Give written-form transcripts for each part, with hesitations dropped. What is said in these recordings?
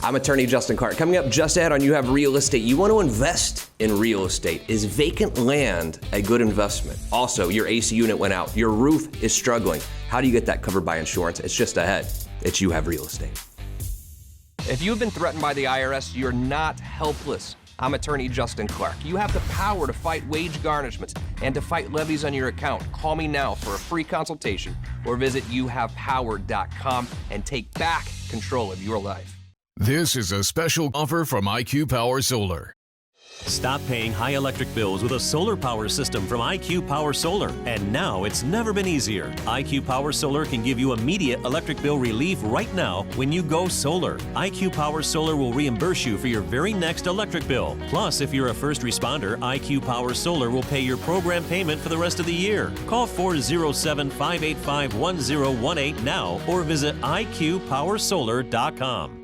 I'm attorney Justin Clark. Coming up just ahead on You Have Real Estate, you want to invest in real estate. Is vacant land a good investment? Also, your AC unit went out. Your roof is struggling. How do you get that covered by insurance? It's just ahead. It's You Have Real Estate. If you've been threatened by the IRS, you're not helpless. I'm attorney Justin Clark. You have the power to fight wage garnishments and to fight levies on your account. Call me now for a free consultation or visit youhavepower.com and take back control of your life. This is a special offer from IQ Power Solar. Stop paying high electric bills with a solar power system from IQ Power Solar. And now it's never been easier. IQ Power Solar can give you immediate electric bill relief right now when you go solar. IQ Power Solar will reimburse you for your very next electric bill. Plus, if you're a first responder, IQ Power Solar will pay your program payment for the rest of the year. Call 407-585-1018 now or visit iqpowersolar.com.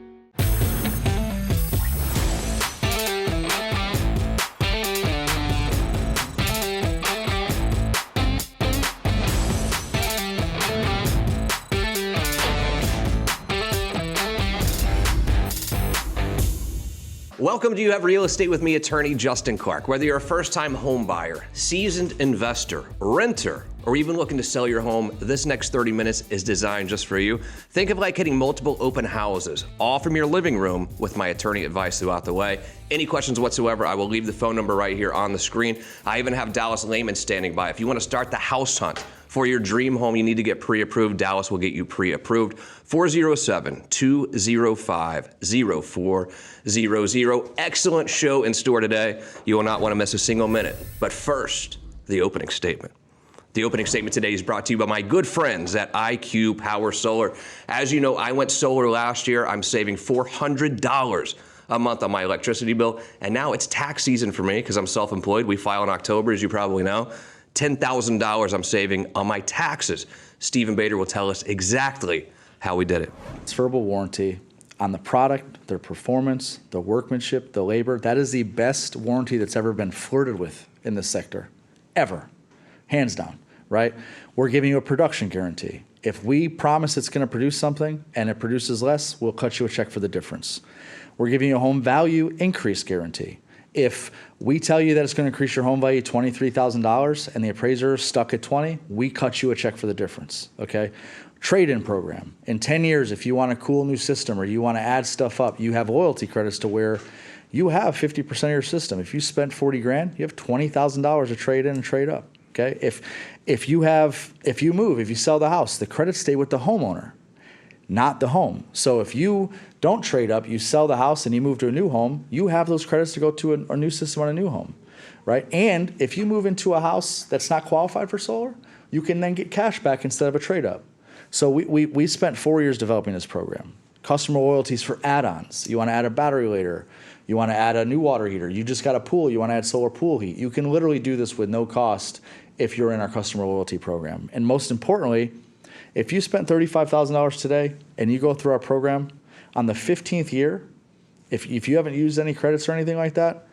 Welcome to You Have Real Estate with me, attorney Justin Clark. Whether you're a first-time home buyer, seasoned investor, renter, or even looking to sell your home, this next 30 minutes is designed just for you. Think of like hitting multiple open houses, all from your living room with my attorney advice throughout the way. Any questions whatsoever, I will leave the phone number right here on the screen. I even have Dallas Lehman standing by. If you want to start the house hunt for your dream home, you need to get pre-approved. Dallas will get you pre-approved. 407-205-0400. Excellent show in store today. You will not want to miss a single minute. But first, the opening statement. The opening statement today is brought to you by my good friends at IQ Power Solar. As you know, I went solar last year. I'm saving $400 a month on my electricity bill. And now it's tax season for me because I'm self-employed. We file in October, as you probably know. $10,000 I'm saving on my taxes. Stephen Bader will tell us exactly how we did it. It's verbal warranty on the product, their performance, the workmanship, the labor. That is the best warranty that's ever been flirted with in this sector, ever. Hands down, right? We're giving you a production guarantee. If we promise it's going to produce something and it produces less, we'll cut you a check for the difference. We're giving you a home value increase guarantee. If we tell you that it's going to increase your home value $23,000 and the appraiser is stuck at 20, we cut you a check for the difference, okay? Trade-in program. In 10 years, if you want a cool new system or you want to add stuff up, you have loyalty credits to where you have 50% of your system. If you spent 40 grand, you have $20,000 to trade in and trade up, okay? If you move, if you sell the house, the credits stay with the homeowner, not the home. So if you don't trade up, you sell the house and you move to a new home, you have those credits to go to a new system on a new home, right? And if you move into a house that's not qualified for solar, you can then get cash back instead of a trade up. So we spent 4 years developing this program. Customer loyalties for add-ons. You want to add a battery later. You want to add a new water heater. You just got a pool. You want to add solar pool heat. You can literally do this with no cost if you're in our customer loyalty program. And most importantly, if you spent $35,000 today and you go through our program, on the 15th year, if you haven't used any credits or anything like that,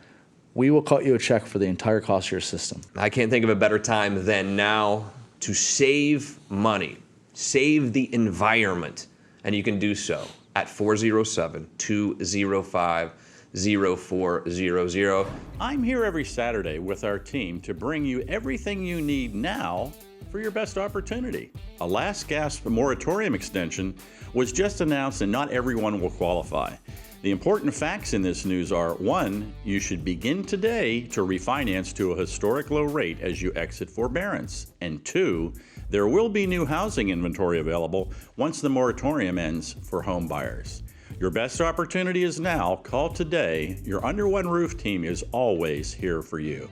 we will cut you a check for the entire cost of your system. I can't think of a better time than now to save money, save the environment, and you can do so at 407-205-0400. I'm here every Saturday with our team to bring you everything you need now for your best opportunity. A last gasp moratorium extension was just announced and not everyone will qualify. The important facts in this news are: 1, you should begin today to refinance to a historic low rate as you exit forbearance. And 2, there will be new housing inventory available once the moratorium ends for home buyers. Your best opportunity is now. Call today. Your Under One Roof team is always here for you.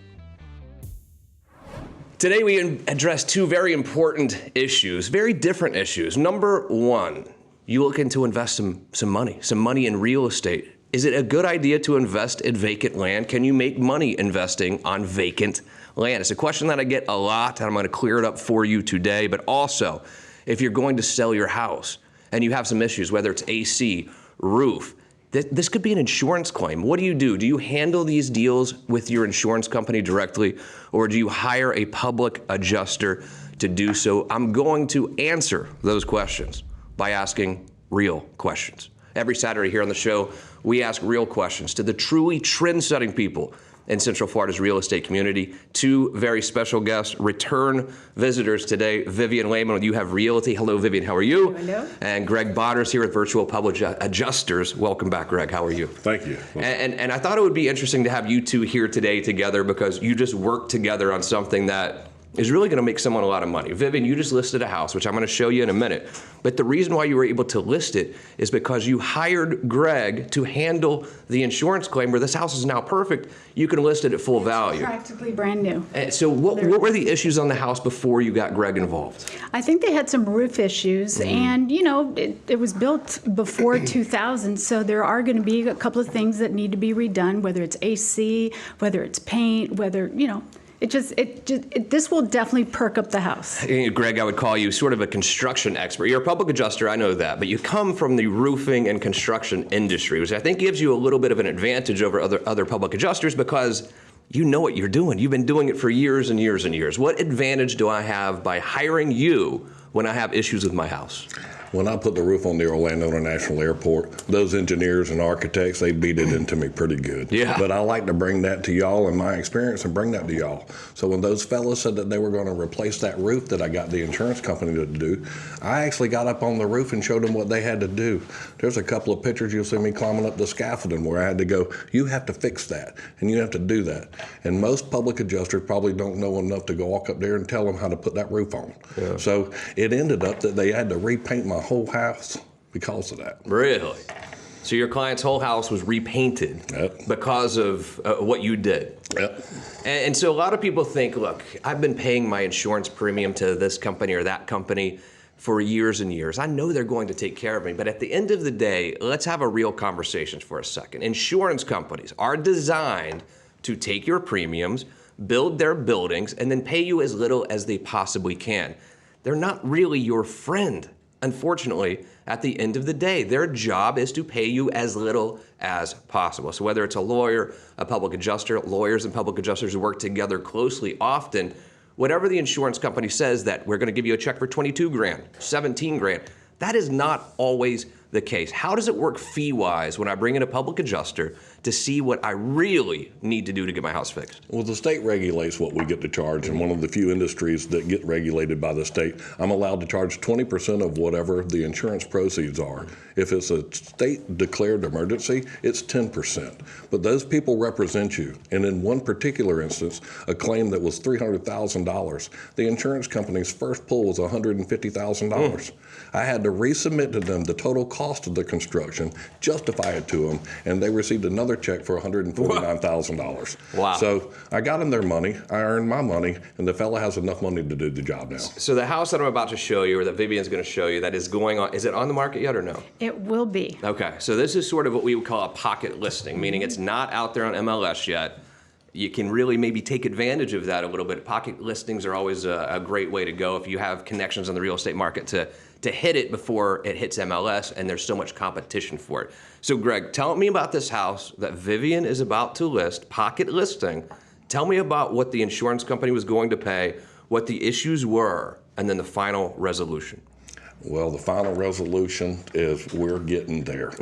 Today we address two very important issues, very different issues. Number one, you looking to invest some money in real estate. Is it a good idea to invest in vacant land? Can you make money investing on vacant land? It's a question that I get a lot, and I'm going to clear it up for you today. But also, if you're going to sell your house and you have some issues, whether it's AC, roof, this could be an insurance claim. What do? Do you handle these deals with your insurance company directly, or do you hire a public adjuster to do so? I'm going to answer those questions by asking real questions. Every Saturday here on the show, we ask real questions to the truly trend-setting people in Central Florida's real estate community. Two very special guests, return visitors today. Vivian Lehman with You Have Realty. Hello, Vivian. How are you? Hello. And Greg Botters here with Virtual Public Adjusters. Welcome back, Greg. How are you? Thank you. And I thought it would be interesting to have you two here today together because you just worked together on something that is really going to make someone a lot of money. Vivian, you just listed a house, which I'm going to show you in a minute. But the reason why you were able to list it is because you hired Greg to handle the insurance claim where this house is now perfect. You can list it at full value. Practically brand new. And so what were the issues on the house before you got Greg involved? I think they had some roof issues, and it was built before 2000, so there are going to be a couple of things that need to be redone, whether it's AC, whether it's paint, whether, this will definitely perk up the house. Greg, I would call you sort of a construction expert. You're a public adjuster, I know that, but you come from the roofing and construction industry, which I think gives you a little bit of an advantage over other public adjusters because you know what you're doing. You've been doing it for years and years and years. What advantage do I have by hiring you when I have issues with my house? When I put the roof on the Orlando International Airport, those engineers and architects, they beat it into me pretty good. Yeah. But I like to bring that to y'all and my experience and bring that to y'all. So when those fellas said that they were going to replace that roof that I got the insurance company to do, I actually got up on the roof and showed them what they had to do. There's a couple of pictures you'll see me climbing up the scaffolding where I had to go, you have to fix that and you have to do that. And most public adjusters probably don't know enough to go walk up there and tell them how to put that roof on. Yeah. So it ended up that they had to repaint my whole house because of that. Really? So your client's whole house was repainted because of what you did. Yep. And so a lot of people think, look, I've been paying my insurance premium to this company or that company for years and years. I know they're going to take care of me, but at the end of the day, let's have a real conversation for a second. Insurance companies are designed to take your premiums, build their buildings, and then pay you as little as they possibly can. They're not really your friend. Unfortunately, at the end of the day, their job is to pay you as little as possible. So whether it's a lawyer, a public adjuster, lawyers and public adjusters work together closely often. Whatever the insurance company says that we're going to give you a check for 22 grand, 17 grand, that is not always the case. How does it work fee-wise when I bring in a public adjuster to see what I really need to do to get my house fixed? Well, the state regulates what we get to charge, and one of the few industries that get regulated by the state, I'm allowed to charge 20% of whatever the insurance proceeds are. If it's a state-declared emergency, it's 10%. But those people represent you, and in one particular instance, a claim that was $300,000, the insurance company's first pull was $150,000. I had to resubmit to them the total cost of the construction, justify it to them, and they received another check for $149,000. Wow. So I got them their money, I earned my money, and the fella has enough money to do the job now. So the house that I'm about to show you, or that Vivian's going to show you, that is going on, is it on the market yet or no? It will be. Okay, so this is sort of what we would call a pocket listing, meaning it's not out there on MLS yet. You can really maybe take advantage of that a little bit. Pocket listings are always a great way to go if you have connections on the real estate market to hit it before it hits MLS, and there's so much competition for it. So Greg, tell me about this house that Vivian is about to list, pocket listing. Tell me about what the insurance company was going to pay, what the issues were, and then the final resolution. Well, the final resolution is we're getting there.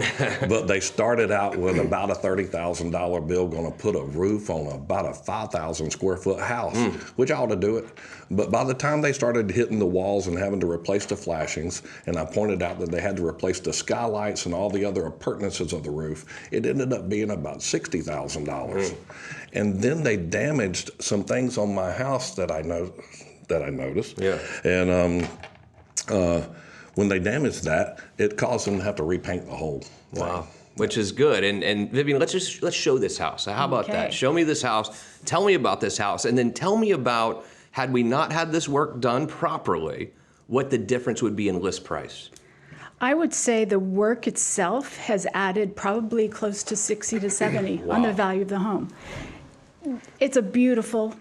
But they started out with about a $30,000 bill, going to put a roof on about a 5,000 square foot house, which ought to do it. But by the time they started hitting the walls and having to replace the flashings, and I pointed out that they had to replace the skylights and all the other appurtenances of the roof, it ended up being about $60,000. And then they damaged some things on my house that I noticed. Yeah. And when they damaged that, it caused them to have to repaint the whole thing. Wow, which is good. And Vivian, let's show this house. How about that? Show me this house. Tell me about this house, and then tell me about, had we not had this work done properly, what the difference would be in list price. I would say the work itself has added probably close to 60 to 70 on the value of the home. It's a beautiful,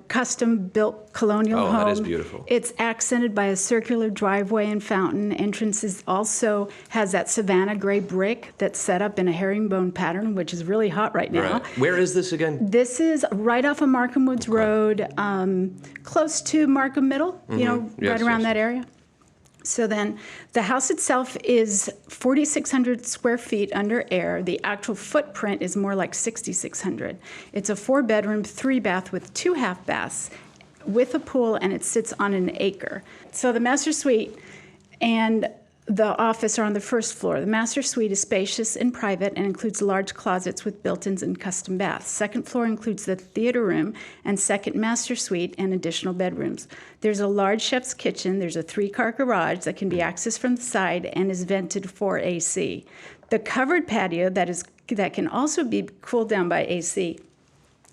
custom-built colonial home. Oh, that is beautiful. It's accented by a circular driveway and fountain. Entrances also has that Savannah gray brick that's set up in a herringbone pattern, which is really hot right now. Right. Where is this again? This is right off of Markham Woods Road, close to Markham Middle, right around that area. So then the house itself is 4,600 square feet under air. The actual footprint is more like 6,600. It's a 4-bedroom, 3-bath with 2 half baths with a pool, and it sits on an acre. So the master suite and the office are on the first floor. The master suite is spacious and private and includes large closets with built-ins and custom baths. Second floor includes the theater room and second master suite and additional bedrooms. There's a large chef's kitchen. There's a 3-car garage that can be accessed from the side and is vented for AC. The covered patio that can also be cooled down by AC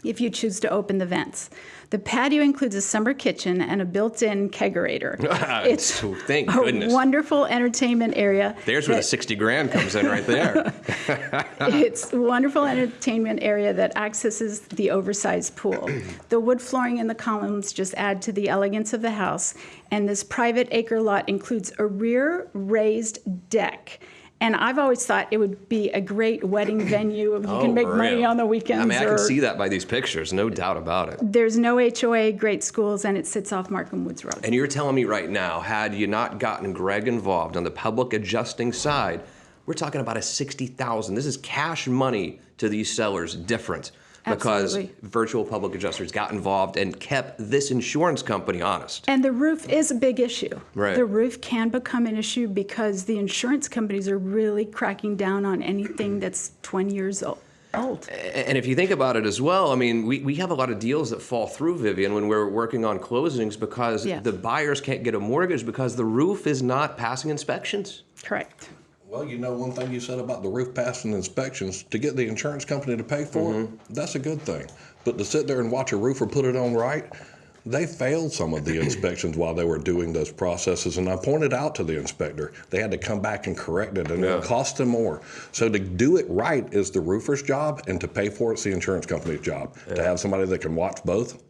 if you choose to open the vents. The patio includes a summer kitchen and a built-in kegerator. It's Thank a goodness. wonderful entertainment area. There's where the 60 grand comes in right there. It's a wonderful entertainment area that accesses the oversized pool. The wood flooring in the columns just add to the elegance of the house, and this private acre lot includes a rear raised deck. And I've always thought it would be a great wedding venue. You can make money on the weekends. I mean, I can see that by these pictures, no doubt about it. There's no HOA, great schools, and it sits off Markham Woods Road. And you're telling me right now, had you not gotten Greg involved on the public adjusting side, we're talking about a $60,000. This is cash money to these sellers different. Because Absolutely. virtual public adjusters got involved and kept this insurance company honest. And the roof is a big issue. Right. The roof can become an issue because the insurance companies are really cracking down on anything that's 20 years old. And if you think about it as well, I mean, we have a lot of deals that fall through, Vivian, when we're working on closings because Yes. the buyers can't get a mortgage because the roof is not passing inspections. Correct. Well, you know, one thing you said about the roof passing inspections, to get the insurance company to pay for it, that's a good thing. But to sit there and watch a roofer put it on right, they failed some of the inspections while they were doing those processes. And I pointed out to the inspector, they had to come back and correct it, and it cost them more. So to do it right is the roofer's job, and to pay for it's the insurance company's job. To have somebody that can watch both.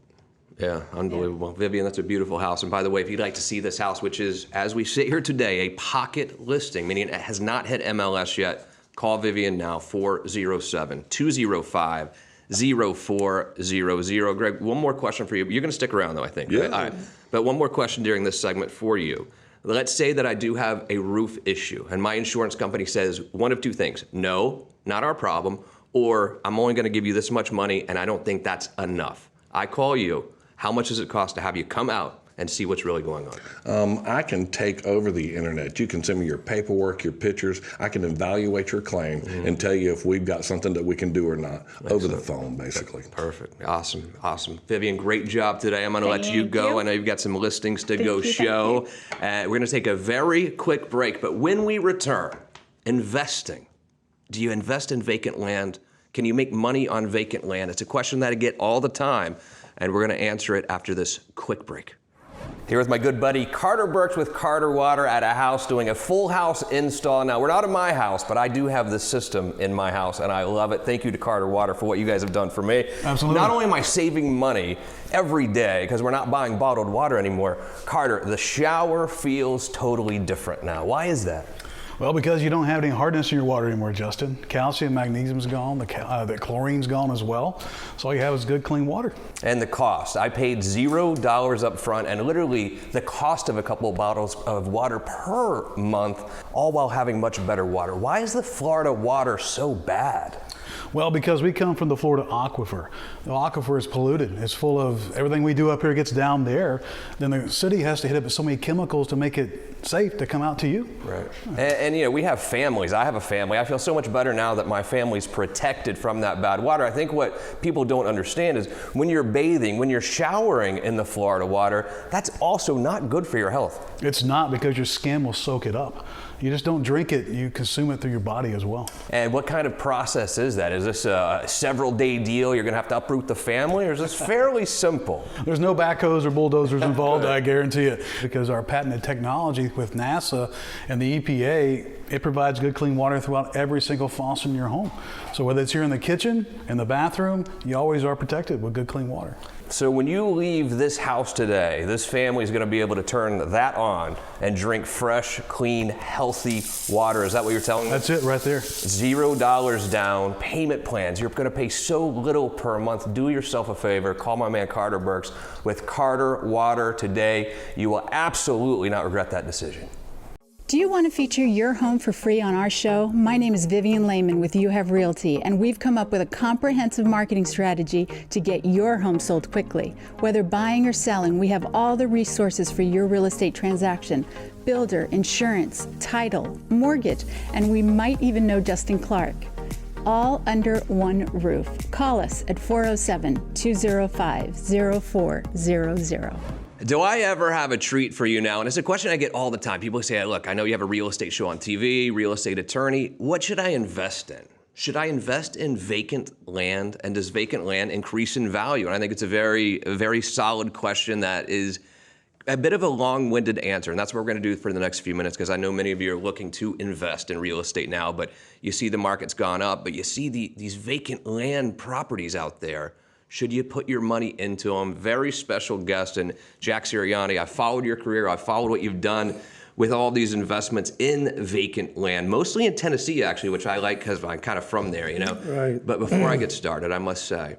Yeah, unbelievable. Vivian, that's a beautiful house. And by the way, if you'd like to see this house, which is, as we sit here today, a pocket listing, meaning it has not hit MLS yet, call Vivian now, 407-205-0400. Greg, one more question for you. You're going to stick around, though, I think. Yeah. Right? All right. But one more question during this segment for you. Let's say that I do have a roof issue, and my insurance company says one of two things. No, not our problem, or I'm only going to give you this much money, and I don't think that's enough. I call you. How much does it cost to have you come out and see what's really going on? I can take over the internet. You can send me your paperwork, your pictures. I can evaluate your claim and tell you if we've got something that we can do or not over the phone, basically. Perfect. Awesome. Vivian, great job today. I'm going to let you Thank go. you. I know you've got some listings to Thank go you, show. We're going to take a very quick break, but when we return, investing. Do you invest in vacant land? Can you make money on vacant land? It's a question that I get all the time, and we're going to answer it after this quick break. Here with my good buddy Carter Burks with Carter Water at a house doing a full house install. Now, we're not in my house, but I do have this system in my house, and I love it. Thank you to Carter Water for what you guys have done for me. Absolutely. Not only am I saving money every day because we're not buying bottled water anymore, Carter, the shower feels totally different now. Why is that? Well, because you don't have any hardness in your water anymore, Justin. Calcium, magnesium's gone, the chlorine's gone as well. So all you have is good, clean water. And the cost. I paid $0 up front, and literally the cost of a couple of bottles of water per month, all while having much better water. Why is the Florida water so bad? Well, because we come from the Florida aquifer. The aquifer is polluted. It's full of everything we do up here gets down there. Then the city has to hit it with so many chemicals to make it safe to come out to you. Right. And you know, we have families. I have a family. I feel so much better now that my family's protected from that bad water. I think what people don't understand is when you're bathing, when you're showering in the Florida water, that's also not good for your health. It's not, because your skin will soak it up. You just don't drink it, you consume it through your body as well. And what kind of process is that? Is this a several-day deal? You're going to have to uproot the family, or is this fairly simple? There's no backhoes or bulldozers involved, I guarantee it. Because our patented technology with NASA and the EPA, it provides good, clean water throughout every single faucet in your home. So whether it's here in the kitchen, in the bathroom, you always are protected with good, clean water. So when you leave this house today, this family is going to be able to turn that on and drink fresh, clean, healthy water. Is that what you're telling me? That's it right there. $0 down, payment plans. You're going to pay so little per month. Do yourself a favor. Call my man Carter Burks with Carter Water today. You will absolutely not regret that decision. Do you want to feature your home for free on our show? My name is Vivian Lehman with You Have Realty, and we've come up with a comprehensive marketing strategy to get your home sold quickly. Whether buying or selling, we have all the resources for your real estate transaction: builder, insurance, title, mortgage, and we might even know Justin Clark. All under one roof. Call us at 407-205-0400. Do I ever have a treat for you now? And it's a question I get all the time. People say, look, I know you have a real estate show on TV, real estate attorney. What should I invest in? Should I invest in vacant land? And does vacant land increase in value? And I think it's a very solid question that is a bit of a long-winded answer. And that's what we're going to do for the next few minutes, because I know many of you are looking to invest in real estate now, but you see the market's gone up, but you see these vacant land properties out there. Should you put your money into them? Very special guest, and Jack Sirianni. I followed your career. I followed what you've done with all these investments in vacant land, mostly in Tennessee, actually, which I like because I'm kind of from there, you know? Right. But before I get started, I must say,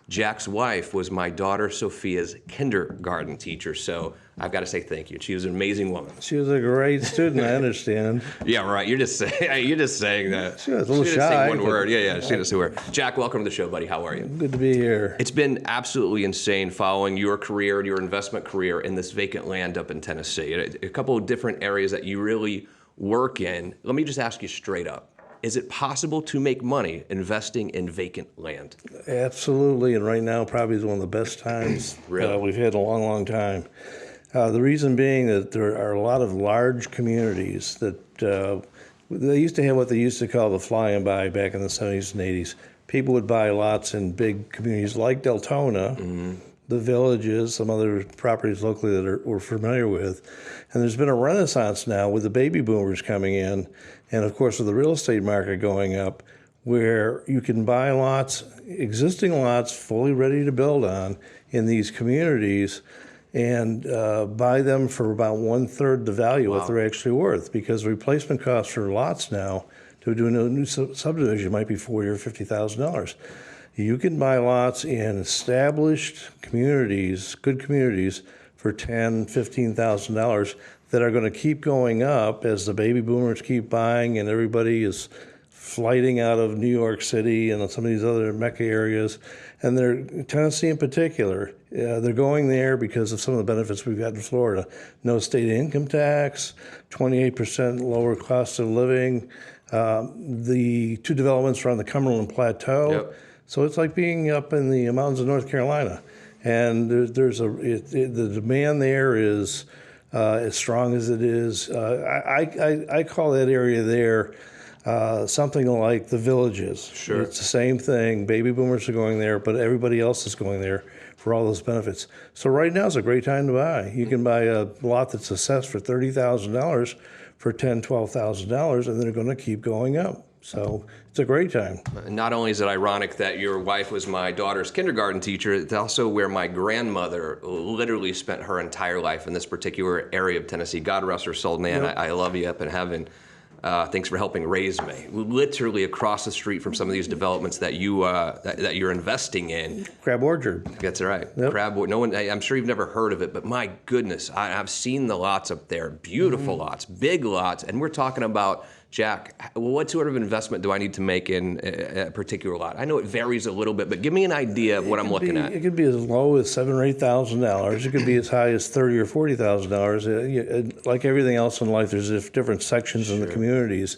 Jack's wife was my daughter Sophia's kindergarten teacher, so I've got to say thank you. She was an amazing woman. She was a great student, I understand. Yeah, right. You're just saying that. She was a little she shy. Say one word. Yeah. She didn't say a word. Jack, welcome to the show, buddy. How are you? Good to be here. It's been absolutely insane following your career and your investment career in this vacant land up in Tennessee. A couple of different areas that you really work in. Let me just ask you straight up. Is it possible to make money investing in vacant land? Absolutely, and right now probably is one of the best times Really? We've had in a long, long time. The reason being that there are a lot of large communities that they used to have what they used to call the fly and buy back in the 70s and 80s. People would buy lots in big communities like Deltona, the Villages, some other properties locally that we're familiar with. And there's been a renaissance now with the baby boomers coming in, and of course with the real estate market going up, where you can buy lots, existing lots, fully ready to build on in these communities, and buy them for about 1/3 the value what they're actually worth, because replacement costs for lots now to do a new subdivision might be $40,000 or $50,000. You can buy lots in established communities, good communities, for $10,000, $15,000 that are going to keep going up as the baby boomers keep buying and everybody is flighting out of New York City and some of these other Mecca areas. And they're, Tennessee in particular, they're going there because of some of the benefits we've got in Florida. No state income tax, 28% lower cost of living, the two developments are on the Cumberland Plateau. Yep. So it's like being up in the mountains of North Carolina. And the demand there is as strong as it is. I call that area there something like the Villages. Sure. It's the same thing. Baby boomers are going there, but everybody else is going there for all those benefits. So right now is a great time to buy. You can buy a lot that's assessed for $30,000 for $10,000, $12,000, and they're going to keep going up. So it's a great time. Not only is it ironic that your wife was my daughter's kindergarten teacher, it's also where my grandmother literally spent her entire life in this particular area of Tennessee. God rest her soul, man. Yep. I love you up in heaven. Thanks for helping raise me. Literally across the street from some of these developments that that you're investing in. Crab Orchard. That's right. Yep. Crab. No one. I'm sure you've never heard of it, but my goodness, I've seen the lots up there. Beautiful lots, big lots, and we're talking about. Jack, what sort of investment do I need to make in a particular lot? I know it varies a little bit, but give me an idea of what I'm looking at. It could be as low as $7,000 or $8,000. It could be as high as $30,000 or $40,000. Like everything else in life, there's different sections in the communities.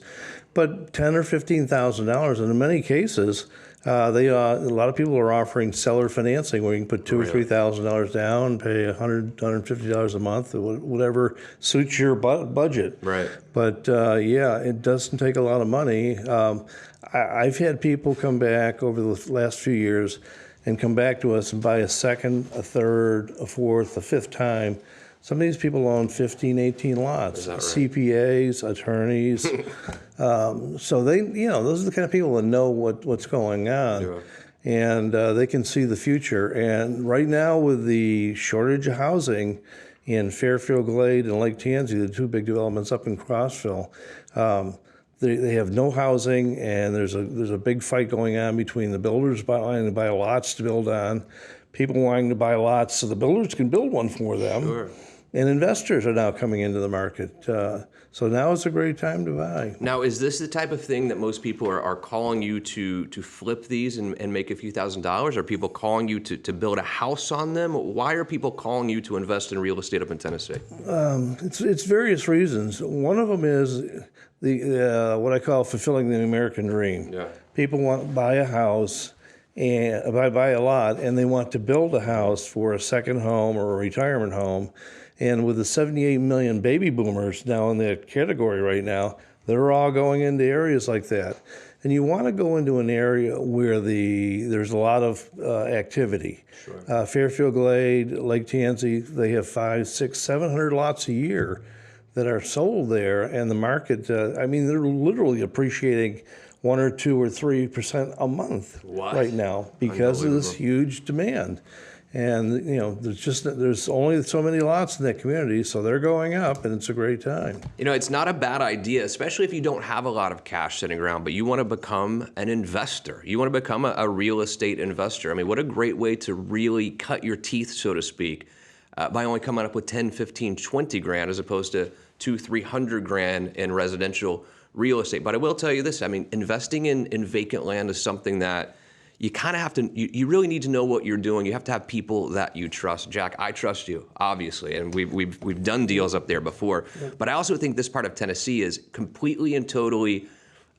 But $10,000 or $15,000, and in many cases, a lot of people are offering seller financing where you can put $2,000 or $3,000 down, pay $100, $150 a month, whatever suits your budget. Right. But it doesn't take a lot of money. I've had people come back over the last few years and come back to us and buy a second, a third, a fourth, a fifth time. Some of these people own 15, 18 lots. Is that right? CPAs, attorneys. So those are the kind of people that know what's going on. Yeah. And they can see the future. And right now with the shortage of housing in Fairfield Glade and Lake Tansy, the two big developments up in Crossville, they have no housing, and there's a big fight going on between the builders wanting to buy lots to build on, people wanting to buy lots so the builders can build one for them. Sure. And investors are now coming into the market. So now is a great time to buy. Now, is this the type of thing that most people are calling you to flip these and make a few $1,000s? Are people calling you to build a house on them? Why are people calling you to invest in real estate up in Tennessee? It's various reasons. One of them is the what I call fulfilling the American dream. Yeah. People want to buy a house and buy a lot, and they want to build a house for a second home or a retirement home. And with the 78 million baby boomers now in that category right now, they're all going into areas like that. And you want to go into an area where there's a lot of activity. Sure. Fairfield Glade, Lake Tansy, they have 500, 600, 700 lots a year that are sold there. And the market, they're literally appreciating 1 or 2 or 3% a month right now because of this huge demand. And there's only so many lots in that community, so they're going up, and it's a great time. It's not a bad idea, especially if you don't have a lot of cash sitting around, but you want to become an investor. You want to become a real estate investor. I mean, what a great way to really cut your teeth, so to speak, by only coming up with 10, 15, 20 grand as opposed to 200-300 grand in residential real estate. But I will tell you this, I mean, investing in vacant land is something that you kind of have to, you really need to know what you're doing. You have to have people that you trust. Jack, I trust you, obviously, and we've done deals up there before. But I also think this part of Tennessee is completely and totally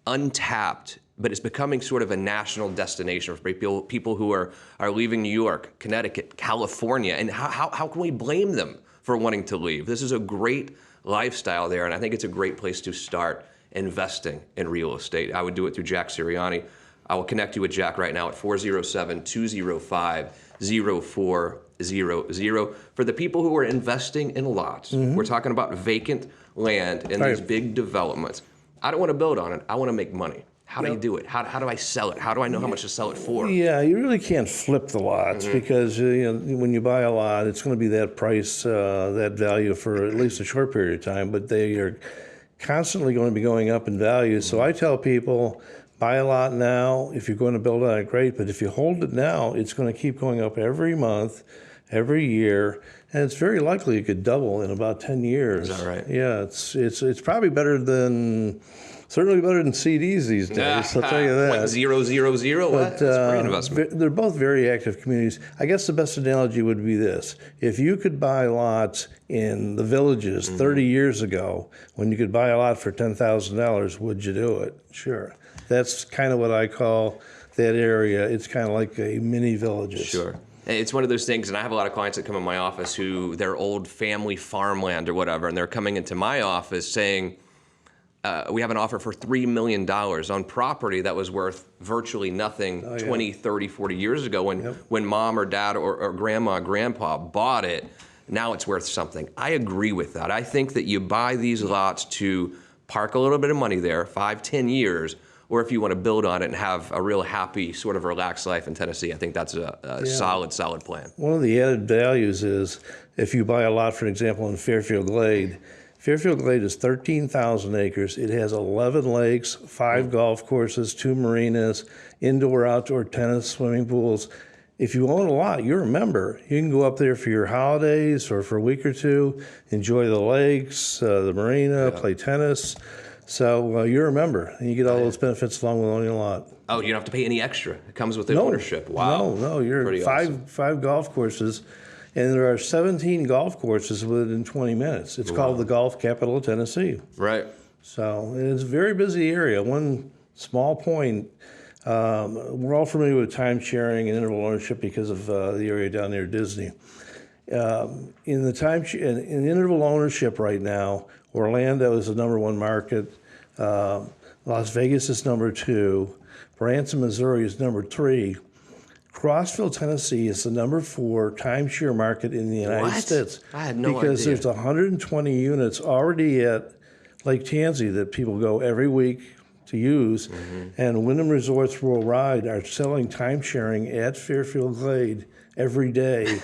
untapped, but it's becoming sort of a national destination for people who are leaving New York, Connecticut, California. And how can we blame them for wanting to leave? This is a great lifestyle there, and I think it's a great place to start investing in real estate. I would do it through Jack Sirianni. I will connect you with Jack right now at 407-205-0400. For the people who are investing in lots, we're talking about vacant land in these big developments. I don't want to build on it. I want to make money. How do you do it? How do I sell it? How do I know how much to sell it for? Yeah, you really can't flip the lots because when you buy a lot, it's going to be that price, that value for at least a short period of time, but they are constantly going to be going up in value. So I tell people, buy a lot now. If you're going to build on it, great. But if you hold it now, it's going to keep going up every month, every year, and it's very likely it could double in about 10 years. Is that right? Yeah, it's probably certainly better than CDs these days. I'll tell you that. 0.000. That's a great investment. They're both very active communities. I guess the best analogy would be this: if you could buy lots in the Villages 30 years ago, when you could buy a lot for $10,000, would you do it? Sure. That's kind of what I call that area. It's kind of like a mini Villages. Sure. It's one of those things, and I have a lot of clients that come in my office who their old family farmland or whatever, and they're coming into my office saying, we have an offer for $3 million on property that was worth virtually nothing 20, 30, 40 years ago when mom or dad or grandma, grandpa bought it. Now it's worth something. I agree with that. I think that you buy these lots to park a little bit of money there, 5, 10 years, or if you want to build on it and have a real happy, sort of relaxed life in Tennessee, I think that's a solid plan. One of the added values is if you buy a lot, for example, in Fairfield Glade. Fairfield Glade is 13,000 acres. It has 11 lakes, 5 golf courses, 2 marinas, indoor, outdoor tennis, swimming pools. If you own a lot, you're a member. You can go up there for your holidays or for a week or two, enjoy the lakes, the marina, play tennis. So you're a member, and you get all those benefits along with owning a lot. Oh, you don't have to pay any extra. It comes with the ownership. Wow. No, you're five golf courses, and there are 17 golf courses within 20 minutes. It's called the Golf Capital of Tennessee. Right. So it's a very busy area. One small point, we're all familiar with time sharing and interval ownership because of the area down near Disney. In interval ownership right now, Orlando is the #1 market. Las Vegas is #2. Branson, Missouri is #3. Crossville, Tennessee is the #4 timeshare market in the United States. I had no idea. Because there's 120 units already at Lake Tansy that people go every week to use. And Wyndham Resorts Worldwide are selling timesharing at Fairfield Glade every day.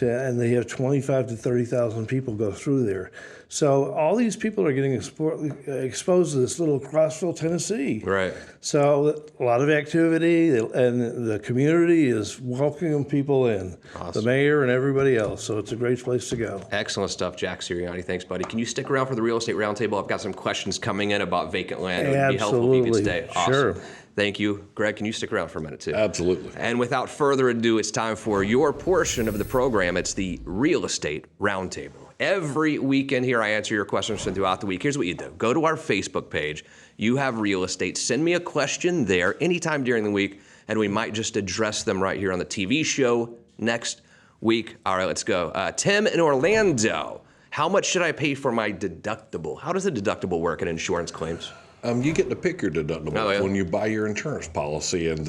and they have 25 to 30,000 people go through there. So all these people are getting exposed to this little Crossville, Tennessee. Right. So a lot of activity, and the community is welcoming people in. Awesome. The mayor and everybody else. So it's a great place to go. Excellent stuff, Jack Sirianni. Thanks, buddy. Can you stick around for the Real Estate Roundtable? I've got some questions coming in about vacant land. It would be helpful if you could stay. Awesome. Sure. Thank you. Greg, can you stick around for a minute, too? Absolutely. And without further ado, it's time for your portion of the program. It's the Real Estate Roundtable. Every weekend here, I answer your questions throughout the week. Here's what you do. Go to our Facebook page. You have real estate. Send me a question there anytime during the week, and we might just address them right here on the TV show next week. All right, let's go. Tim in Orlando. How much should I pay for my deductible? How does a deductible work in insurance claims? You get to pick your deductible when you buy your insurance policy, and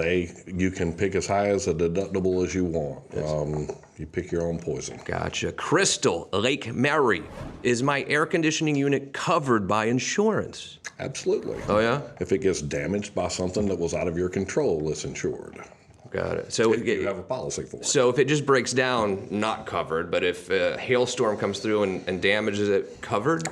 you can pick as high as a deductible as you want. You pick your own poison. Gotcha. Crystal, Lake Mary. Is my air conditioning unit covered by insurance? Absolutely. Oh, yeah? If it gets damaged by something that was out of your control, it's insured. Got it. So you have a policy for it. So if it just breaks down, not covered, but if a hailstorm comes through and damages it, covered?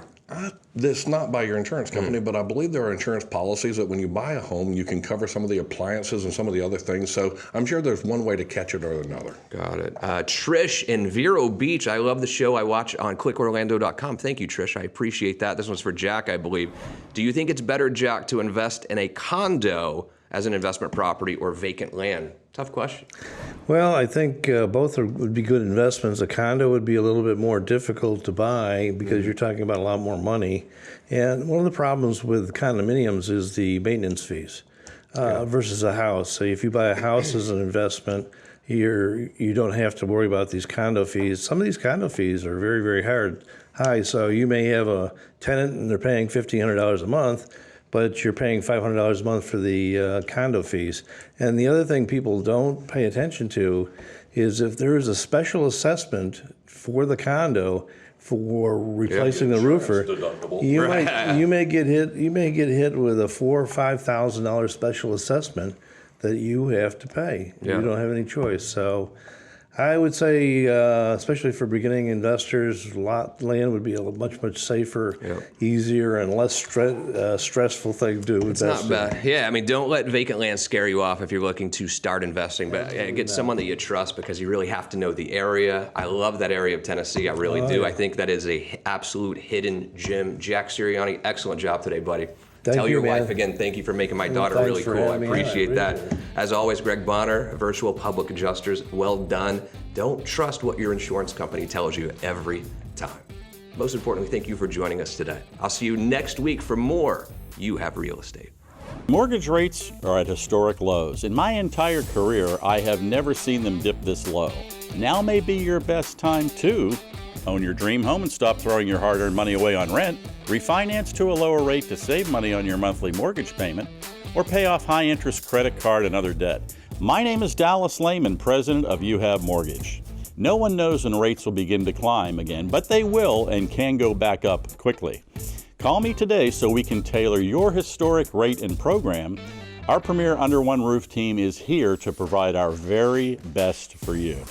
That's not by your insurance company, but I believe there are insurance policies that when you buy a home, you can cover some of the appliances and some of the other things. So I'm sure there's one way to catch it or another. Got it. Trish in Vero Beach. I love the show. I watch on clickorlando.com. Thank you, Trish. I appreciate that. This one's for Jack, I believe. Do you think it's better, Jack, to invest in a condo as an investment property or vacant land? Tough question. Well, I think both would be good investments. A condo would be a little bit more difficult to buy because you're talking about a lot more money. And one of the problems with condominiums is the maintenance fees versus a house. So if you buy a house as an investment, you don't have to worry about these condo fees. Some of these condo fees are very, very high. So you may have a tenant and they're paying $1,500 a month, but you're paying $500 a month for the condo fees. And the other thing people don't pay attention to is if there is a special assessment for the condo for replacing the roofer, you may get hit with a $4,000 or $5,000 special assessment that you have to pay. Yeah. You don't have any choice. So I would say, especially for beginning investors, land would be a much safer, easier, and less stressful thing to do. It's not bad. Yeah, I mean, don't let vacant land scare you off if you're looking to start investing. But get someone that you trust because you really have to know the area. I love that area of Tennessee. I really do. Yeah. I think that is a absolute hidden gem. Jack Sirianni, excellent job today, buddy. Thank Tell you, your man. wife again, thank you for making my daughter Thanks really for cool. I having me on. appreciate I that. appreciate As always, Greg Bonner, Virtual Public Adjusters, well done. Don't trust what your insurance company tells you every time. Most importantly, thank you for joining us today. I'll see you next week for more You Have Real Estate. Mortgage rates are at historic lows. In my entire career, I have never seen them dip this low. Now may be your best time to own your dream home and stop throwing your hard-earned money away on rent, refinance to a lower rate to save money on your monthly mortgage payment, or pay off high-interest credit card and other debt. My name is Dallas Lehman, president of You Have Mortgage. No one knows when rates will begin to climb again, but they will and can go back up quickly. Call me today so we can tailor your historic rate and program. Our premier Under One Roof team is here to provide our very best for you.